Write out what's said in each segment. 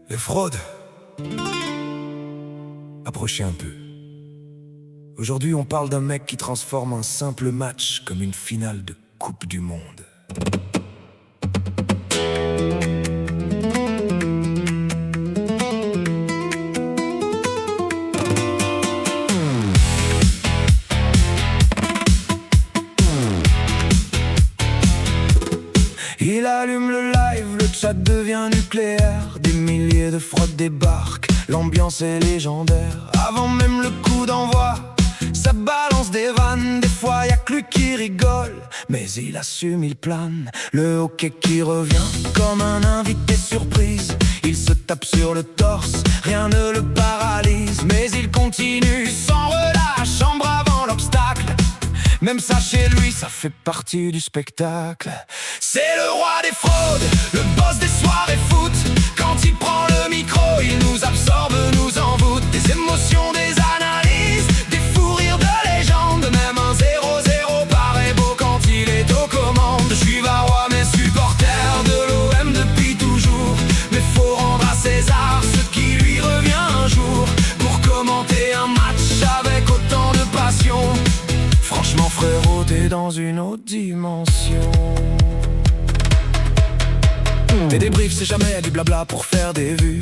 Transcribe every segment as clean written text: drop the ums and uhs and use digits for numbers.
Les fraudes. Approchez un peu. Aujourd'hui, on parle d'un mec qui transforme un simple match comme une finale de Coupe du Monde. Il allume le live, le chat devient nucléaire. Des milliers de fraudes débarquent, l'ambiance est légendaire. Avant même le coup d'envoi, ça balance des vannes. Des fois y'a que lui qui rigole, mais il assume, il plane. Le hockey qui revient comme un invité surprise. Il se tape sur le torse, rien ne le paralyse. Mais il continue sans relâche, en bravant l'obstacle. Même ça chez lui, ça fait partie du spectacle. C'est le roi des fraudes, le boss des soirées foot. Quand il prend le micro, il nous absorbe, nous envoûte. Des émotions, des analyses, des fous rires de légende. Même un 0-0 paraît beau quand il est aux commandes. Je suis Varois mais supporter de l'OM depuis toujours. Mais faut rendre à César ce qui lui revient un jour. Pour commenter un match avec autant de passion, franchement frérot, t'es dans une autre dimension. Tes débriefs, c'est jamais du blabla pour faire des vues.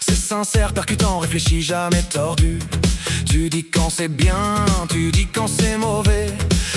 C'est sincère, percutant, réfléchi, jamais tordu. Tu dis quand c'est bien, tu dis quand c'est mauvais.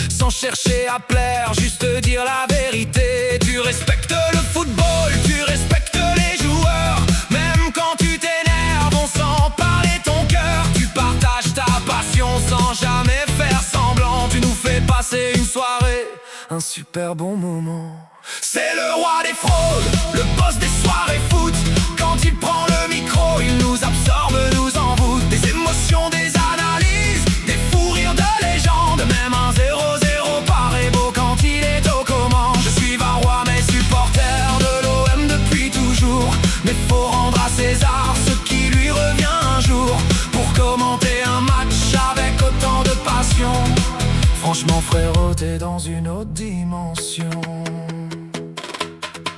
Sans chercher à plaire, juste dire la vérité. Tu respectes le football, tu respectes les joueurs. Même quand tu t'énerves, on sent parler ton cœur. Tu partages ta passion sans jamais faire semblant. Tu nous fais passer une soirée, un super bon moment. C'est le roi des fraudes, le boss des soirées foot. Quand il prend le micro, il nous absorbe, nous envoûte. Des émotions, des analyses, des fous rires de légende. Même un 0-0 paraît beau quand il est aux commandes. Je suis Varois mais supporter de l'OM depuis toujours. Mais faut rendre à César ce qui lui revient un jour. Pour commenter un match avec autant de passion, franchement frérot, t'es dans une autre dimension.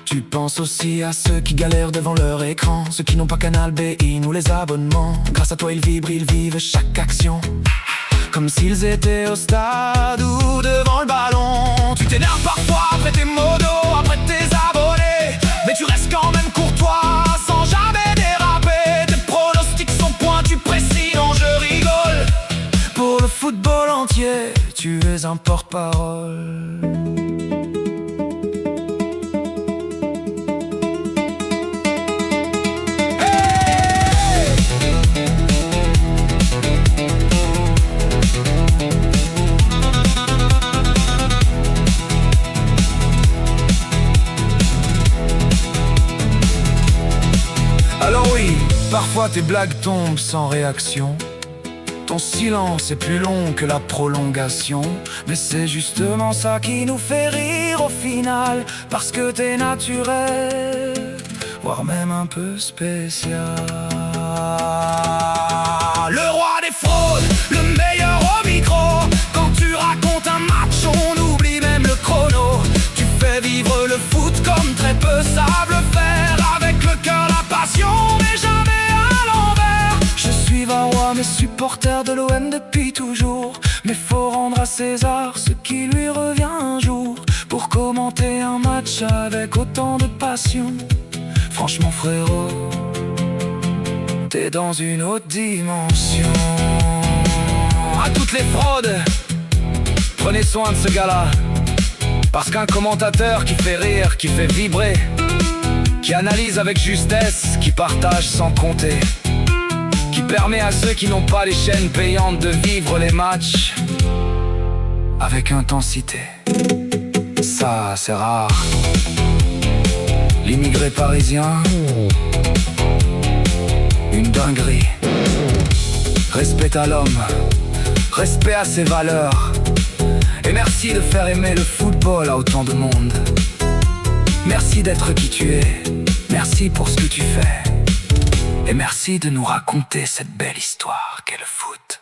Tu penses aussi à ceux qui galèrent devant leur écran, ceux qui n'ont pas Canal BI ou les abonnements. Grâce à toi ils vibrent, ils vivent chaque action comme s'ils étaient au stade ou devant le ballon. Tu t'énerves parfois après tes modos, après tes abonnés, mais tu restes quand même courtois, sans jamais déraper. Tes pronostics sont pointus, précis, non je rigole. Pour le football entier, tu es un porte-parole. Alors oui, parfois tes blagues tombent sans réaction. Ton silence est plus long que la prolongation. Mais c'est justement ça qui nous fait rire au final. Parce que t'es naturel, voire même un peu spécial. Le roi des fraudes, le meilleur au micro. Quand tu racontes un match, on oublie même le chrono. Tu fais vivre le foot comme très peu savent le faire. Avec le cœur, la passion, mais jamais à l'envers. Je suis Varois mais supporter de l'OM depuis toujours. Mais faut rendre à César ce qui lui revient un jour. Pour commenter un match avec autant de passion, franchement frérot, t'es dans une autre dimension. À toutes les fraudes, prenez soin de ce gars-là. Parce qu'un commentateur qui fait rire, qui fait vibrer, qui analyse avec justesse, qui partage sans compter, qui permet à ceux qui n'ont pas les chaînes payantes de vivre les matchs avec intensité. Ça, c'est rare. L'immigré parisien, une dinguerie. Respect à l'homme, respect à ses valeurs. Et merci de faire aimer le football à autant de monde. Merci d'être qui tu es, merci pour ce que tu fais. Et merci de nous raconter cette belle histoire qu'est le foot.